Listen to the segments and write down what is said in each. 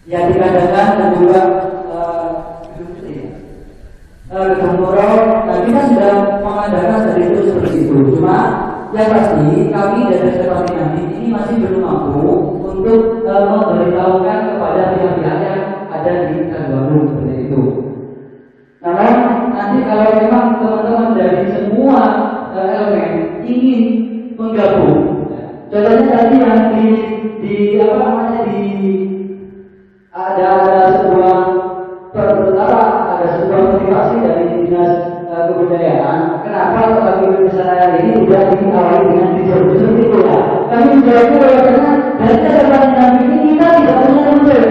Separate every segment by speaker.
Speaker 1: yang dikatakan dan juga Gemuro, kita sudah mengadakan dari itu seperti itu. Cuma yang pasti kami dari Seperti Nanti ini masih belum mampu untuk memberitahukan kepada pihak-pihak yang ada di Bandung seperti itu. Namun nanti kalau memang teman-teman dari semua elemen ingin menggabung, contohnya tadi yang di apa namanya ada sebuah ada sebuah motivasi dari dinas kebudayaan. Kenapa bagi peserta ini sudah diawali dengan unsur itu ya? Kami menjawab karena dari catatan kami ini kita tidak punya unsur.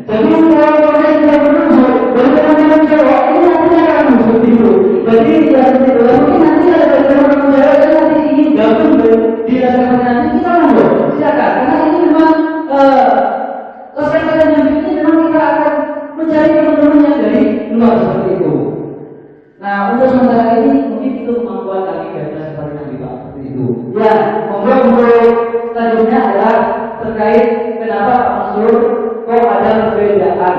Speaker 1: Jadi kalau kita tidak berunsur, bagaimana menjawab ini nanti akan unsur itu. Jadi yang kedua mungkin nanti ada teman menjawab nanti ingin gabung di dalam nanti kita monggo silakan. Karena ini memang kesempatan yang ini memang kita akan mencari teman-teman yang dari luar seperti itu. Nah, untuk sementara ini mungkin itu kemampuan kami dari Seperti Nanti Pak seperti itu. Ya, monggo untuk selanjutnya adalah terkait kenapa Pak Mansur kok ada perbedaan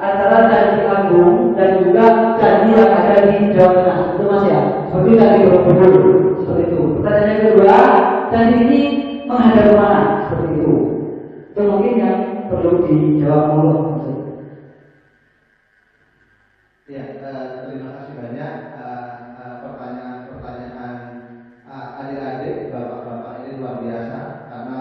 Speaker 1: antara candi Agung dan juga candi yang ada di Jawa Tengah. Itu Mas ya, seperti candi Borobudur seperti itu. Pertanyaan yang kedua, candi ini menghadap kemana seperti itu? Itu mungkin yang perlu dijawab dulu.
Speaker 2: Ya, terima kasih banyak pertanyaan-pertanyaan adik-adik, bapak-bapak ini luar biasa karena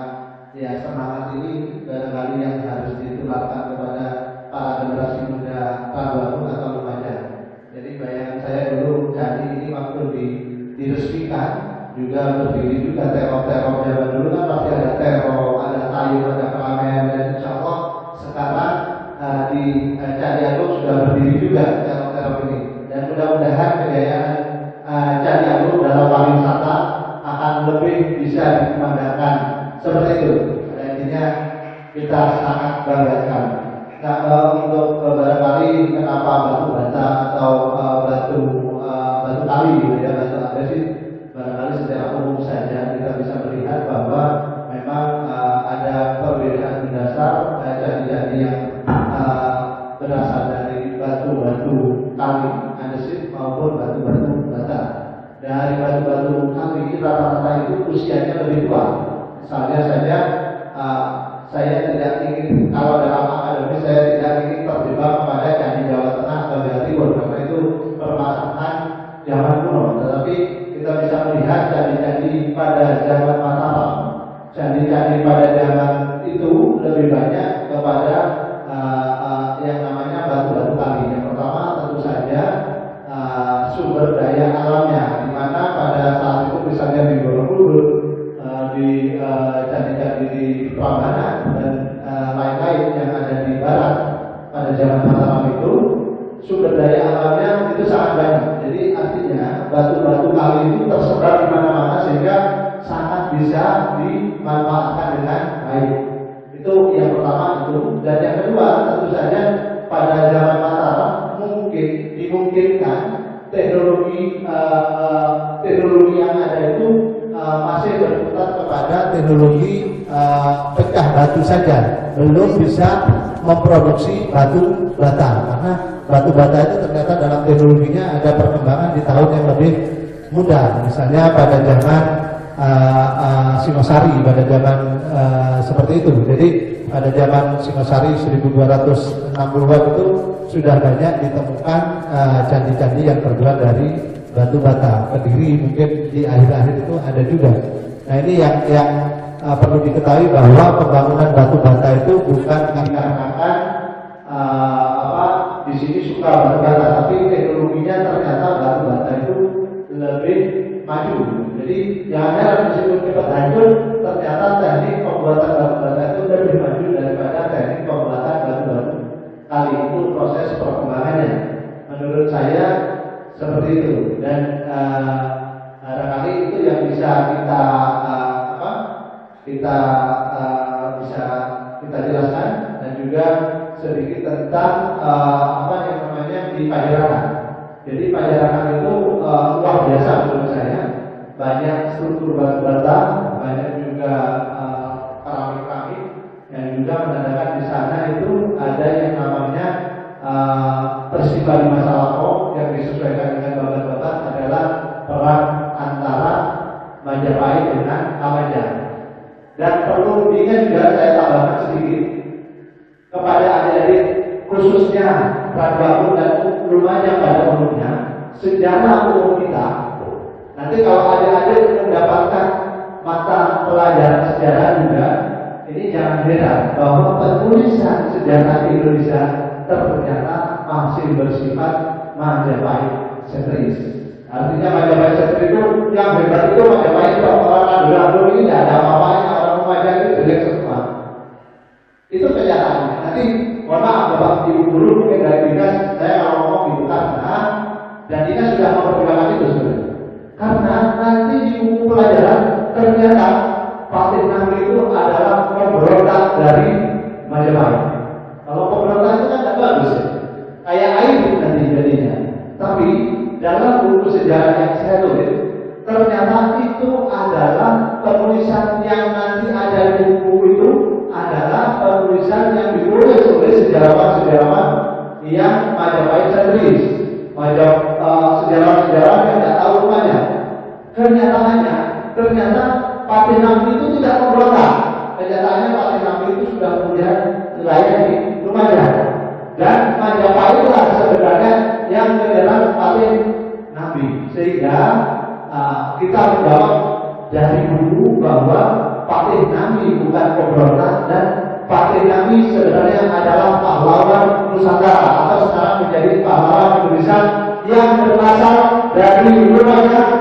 Speaker 2: ya semangat ini barangkali yang harus ditularkan kepada para generasi muda baru atau remaja. Jadi bayangan saya dulu candi ini waktu diresmikan juga berdiri juga teror-teror zaman dulu kan pasti ada teror, ada kayu, ada keramaian dan insya Allah sekarang di Candi Agung sudah berdiri juga teror-teror ini dan mudah-mudahan kejayaan Candi Agung dalam pariwisata akan lebih bisa dikembangkan seperti itu. Intinya kita sangat banggakan. Nah, untuk barangkali kenapa batu bata atau batu kali gitu ya, batu andesit barangkali secara umum saja kita bisa melihat bahwa memang ada perbedaan mendasar candi-candi yang berasal dari batu-batu kali andesit maupun batu-batu bata. Dari batu-batu kali rata-rata itu usianya lebih tua. Misalnya saja saya tidak ingin, kalau dalam akademi saya tidak ingin terjebak kepada candi Jawa Tengah atau Jawa Timur karena itu permasalahan zaman kuno. Tetapi kita bisa melihat candi-candi pada zaman Mataram, candi-candi pada zaman itu lebih banyak kepada yang namanya batu-batu kali. Yang pertama tentu saja sumber daya alamnya, di mana pada saat itu misalnya di Borobudur, di candi-candi di Prambanan dan lain-lain yang ada di barat pada zaman Mataram itu sumber daya alamnya itu sangat banyak. Jadi artinya batu-batu kali itu tersebar di mana-mana sehingga sangat bisa dimanfaatkan dengan baik. Itu yang pertama itu. Dan yang kedua tentu saja pada zaman Mataram dimungkinkan teknologi yang ada itu masih berputar kepada teknologi pecah batu saja, belum bisa memproduksi batu bata karena batu bata itu ternyata dalam teknologinya ada perkembangan di tahun yang lebih muda, misalnya pada zaman Singosari, pada zaman seperti itu. Jadi pada zaman Singosari 1260-an itu sudah banyak ditemukan candi-candi yang terbuat dari batu bata. Kediri mungkin di akhir-akhir itu ada juga. Nah ini yang perlu diketahui bahwa pembangunan batu bata itu bukan dikarenakan di sini suka batu bata, tapi teknologinya ternyata batu bata itu lebih maju. Jadi yang ada meskipun cepat hancur, ternyata teknik pembuatan batu bata itu lebih maju daripada teknik pembuatan batu kali. Itu proses perkembangannya. Menurut saya seperti itu. Dan barangkali itu yang bisa kita jelaskan dan juga sedikit tentang yang namanya di Pajarakan. Jadi Pajarakan itu luar biasa menurut saya. Banyak struktur batu bata, banyak juga keramik-keramik yang juga menandakan di sana itu ada yang namanya peristiwa di masa lampau yang disesuaikan dengan babat-babat adalah perang antara Majapahit dengan Kamajang. Dan perlu diingat juga, saya tambahkan sedikit kepada adik-adik khususnya Raja dan Lumajang pada umumnya, sejarah umum kita. Nanti kalau adik-adik mendapatkan mata pelajaran sejarah juga, ini jangan heran bahwa penulisan sejarah Indonesia ternyata masih bersifat Majapahit sentris. Artinya Majapahit sentris itu yang hebat itu Majapahit, orang dulu ini tidak ada apa-apanya, orang Lumajang itu jelek semua. Itu kenyataannya. Nanti mohon maaf Bapak Ibu guru mungkin dari dinas saya kalau ngomong gitu karena dan dinas sudah mempertimbangkan itu sebenarnya. Karena nanti di buku pelajaran ternyata Patih Nangli itu adalah pemberontak dari Majapahit. Kalau pemberontak itu kan tidak bagus ya, kayak air nanti jadinya. Tapi dalam buku sejarah yang saya tulis, ternyata itu adalah penulisan yang nanti ada di buku itu adalah penulisan yang ditulis oleh sejarawan-sejarawan yang Majapahit sentris, sejarawan-sejarawan yang tidak tahu rumahnya. Kenyataannya, ternyata Patih Nangli itu tidak memberontak. Kenyataannya Patih Nangli itu sudah punya wilayah di Lumajang. Dan Majapahit itulah sebenarnya yang menyerang Patih Nangli. Sehingga kita menjawab dari buku bahwa Patih Nangli bukan pemberontak dan Patih Nangli sebenarnya adalah pahlawan Nusantara atau sekarang menjadi pahlawan Indonesia yang berasal dari Lumajang,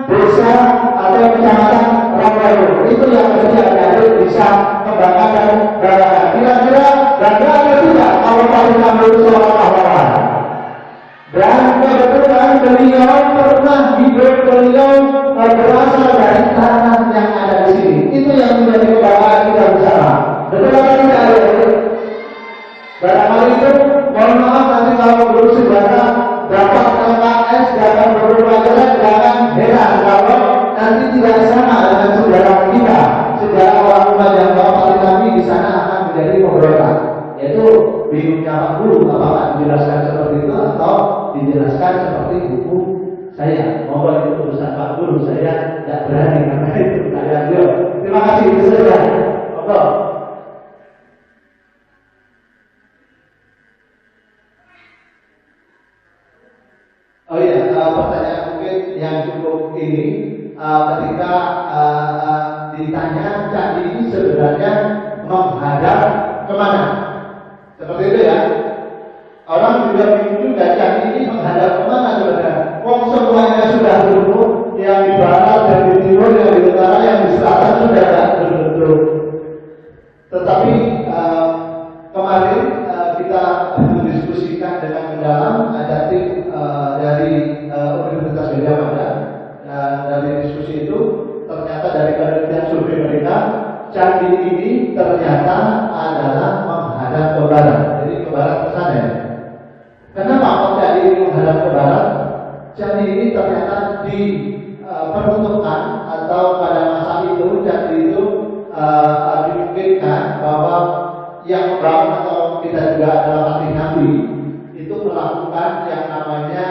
Speaker 2: desa atau kecamatan Rawayu. Itu yang mesti adik-adik bisa kembangkan dan banggakan. Kira-kira bangga atau tidak kalau Patih Nangli itu seorang pahlawan? Dan kebetulan beliau pernah hidup, beliau berasal dari tanah yang ada di sini. Itu yang menjadi kebanggaan kita bersama. Betul atau tidak ya? Barangkali itu, mohon maaf nanti kalau guru sejarah dapat LKS, dapat guru pelajaran, jangan heran kalau nanti tidak sama dengan sejarah kita. Sejarah orang Lumajang bahwa Patih Nangli di sana akan menjadi pemberontak. Yaitu bingungnya Pak Guru, apakah dijelaskan seperti itu atau dijelaskan seperti buku saya. Mohon itu urusan Pak Guru, saya tidak berani karena itu saya jawab. Terima kasih, itu saja. Oke. Oh iya, pertanyaan mungkin yang cukup ini ketika ditanya candi ini sebenarnya menghadap kemana? Seperti itu ya. Orang juga bingung juga candi ini menghadap kemana sebenarnya? Wong semuanya sudah dulu, yang di barat, yang di timur, yang di utara, yang di selatan sudah tidak betul. Tetapi kemarin kita mendiskusikan dengan mendalam, ada tim dari Universitas Gadjah Mada, dan dari diskusi itu ternyata dari penelitian survei mereka, candi ini ternyata adalah menghadap ke barat. Jadi ke barat ke sana ya. Kenapa kok candi ini menghadap ke barat? Candi ini ternyata diperuntukkan atau pada masa itu candi itu dimungkinkan bahwa yang membangun atau kita juga adalah Patih Nangli itu melakukan yang namanya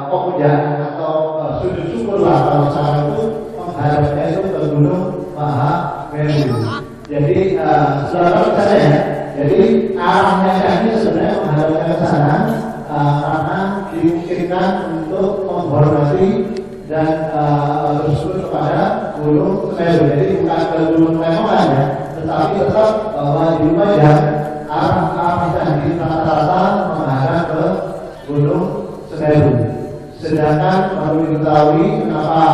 Speaker 2: pemujaan atau sujud syukur lah kalau sekarang itu menghadapnya itu ke Gunung Mahameru. Jadi selamat sana ya. Jadi arahnya candi sebenarnya menghadapnya ke sana karena dimungkinkan untuk menghormati dan bersyukur kepada Gunung Semeru. Jadi bukan ke Gunung Lemongan ya, tetapi tetap bahwa di Lumajang arah candi rata-rata menghadap ke Gunung Semeru. Sedangkan perlu diketahui kenapa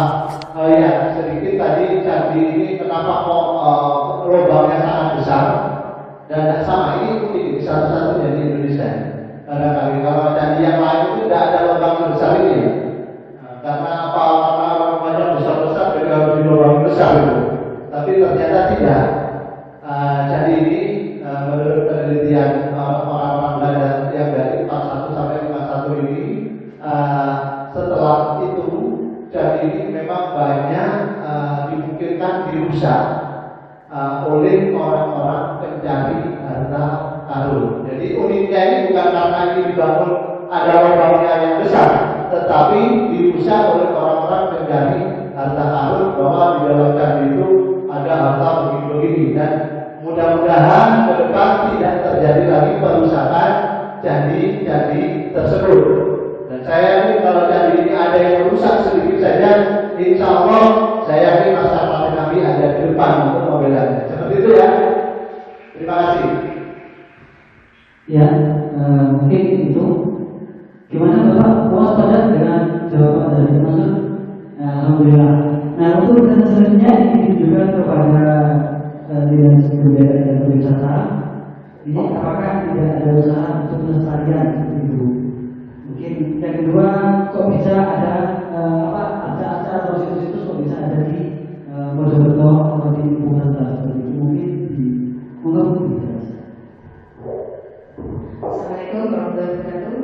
Speaker 2: sedikit tadi candi ini kenapa kok lubangnya sangat besar dan tidak sama, ini satu-satunya di Indonesia. Barangkali kalau candi yang lain itu tidak ada lubang sebesar ini ya. Karena banyak besar-besar juga harus di lubang besar itu. Tapi ternyata tidak. Candi ini menurut penelitian orang-orang Belanda yang dari 41 sampai 51 ini, setelah itu candi ini memang banyak dimungkinkan dirusak oleh orang orang-orang pencari harta karun. Jadi uniknya ini bukan karena ini dibangun ada lubangnya yang besar, tetapi diusah oleh orang-orang pencari harta karun bahwa di dalam candi itu ada harta begini-begini, dan mudah-mudahan ke depan tidak terjadi lagi perusakan candi-candi tersebut. Dan saya yakin kalau candi ini ada yang rusak sedikit saja, insya Allah saya yakin masyarakat Nabi ada di depan untuk membelanya. Seperti itu ya. Terima kasih.
Speaker 1: Ya, mungkin itu. Gimana Bapak puas pada dengan jawaban dari Maksud? Alhamdulillah. Nah, untuk pertanyaan selanjutnya ini juga kepada Dinas Kebudayaan dan Pariwisata. Ini apakah tidak ada usaha untuk melestarikan itu? Mungkin yang kedua, kok bisa ada acara atau situs-situs kok bisa ada di Mojokerto atau di Purwakarta seperti itu? Mungkin di
Speaker 3: Assalamualaikum warahmatullahi wabarakatuh.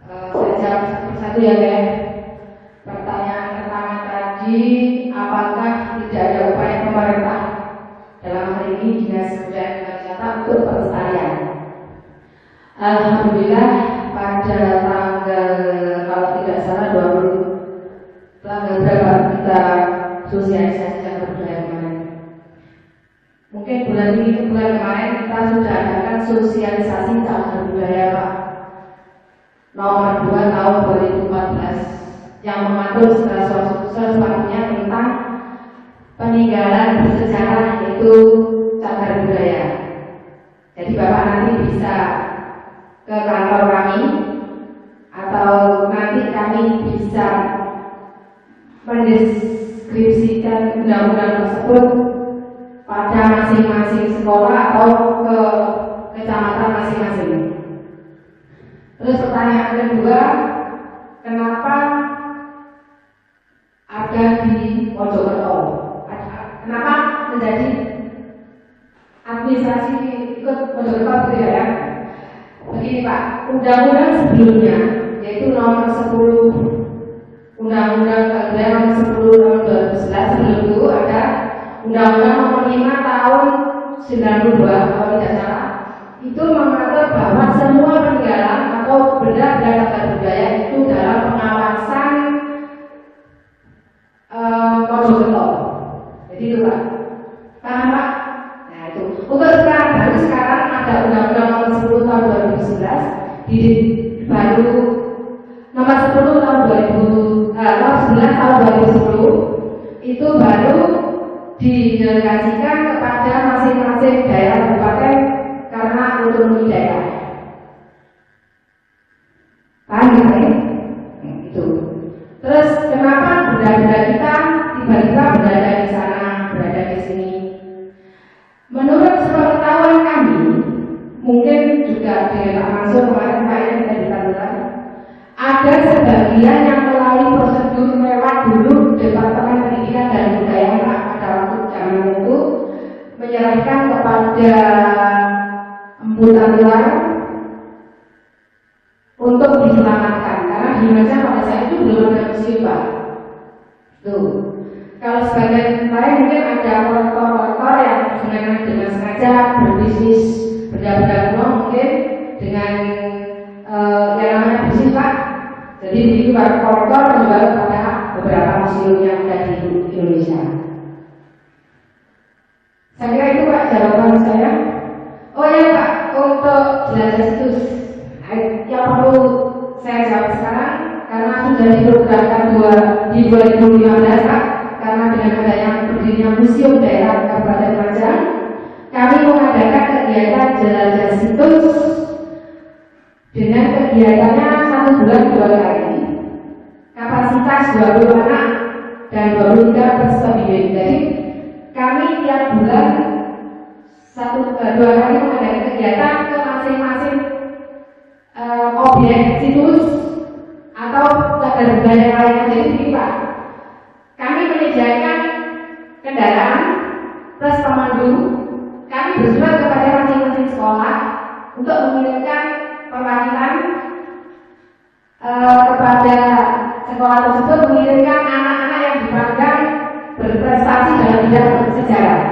Speaker 3: Saya jawab satu-satu ya, guys. Pertanyaan pertama tadi, apakah tidak ada upaya pemerintah dalam hal ini Dinas Kebudayaan dan Pariwisata untuk pelestarian? Alhamdulillah pada tanggal, kalau tidak salah 20 tanggal berapa kita sosialisasi cagar budaya kemarin. Mungkin bulan ini, bulan kemarin kita sudah adakan sosialisasi cagar budaya Pak nomor 2 tahun 2014 yang mengatur sesuatunya tentang peninggalan bersejarah yaitu cagar budaya. Jadi Bapak nanti bisa ke kantor kami atau nanti kami bisa mendeskripsikan undang-undang tersebut pada masing-masing sekolah atau ke kecamatan masing-masing. Terus pertanyaan kedua, kenapa ada di Mojokerto? Kenapa menjadi administrasi ikut Mojokerto gitu ya? Begini Pak, undang-undang sebelumnya yaitu nomor 10 Undang-Undang Kebudayaan nomor 10 tahun 2011, sebelum itu ada Undang-Undang nomor 5 tahun 92 kalau tidak salah, itu mengatur bahwa semua peninggalan atau benda-benda cagar budaya itu dalam pengawasan Mojokerto. Jadi itu Pak, paham Pak? Nah itu untuk sekarang, baru sekarang ada Undang-Undang nomor 10 tahun 2011 di baru nomor 10 tahun 2000 nomor 11 tahun 2010 itu baru didelegasikan kepada masing-masing daerah kabupaten karena otonomi daerah. Paham ya? Itu. Terus kenapa benda-benda kita tiba-tiba berada di sana, berada di sini? Menurut sepengetahuan kami, mungkin juga dengan Pak Mansur kemarin Pak yang kita ditandai, ada sebagian yang melalui prosedur lewat dulu Departemen Pendidikan dan Kebudayaan pada waktu zaman itu menyerahkan kepada Empu Tatular untuk diselamatkan karena di Maja pada saat itu belum ada museum Pak. Tuh, kalau sebagian lain mungkin ada kolektor-kolektor yang dengan sengaja berbisnis benda-benda kuno mungkin dengan yang namanya bisnis Pak. Jadi begitu Pak, kolektor menjual kepada beberapa museum yang ada di Indonesia. Saya kira itu Pak jawaban saya. Oh ya Pak, untuk jelajah situs yang perlu saya jawab sekarang karena sudah diprogramkan di 2015 Pak, karena dengan adanya berdirinya Museum Daerah Kabupaten Lumajang, kami mengadakan kegiatan jelajah situs dengan kegiatannya 1 bulan 2 kali, kapasitas 20 anak dan 23 peserta bimbing. Jadi kami tiap bulan 2 kali mengadakan kegiatan ke masing-masing objek situs atau cagar budaya lainnya. Jadi begini Pak, kami menyediakan kendaraan plus pemandu. Kami bersurat kepada masing-masing sekolah untuk mengirimkan perwakilan kepada sekolah tersebut, mengirimkan anak-anak yang dipandang berprestasi dalam bidang sejarah.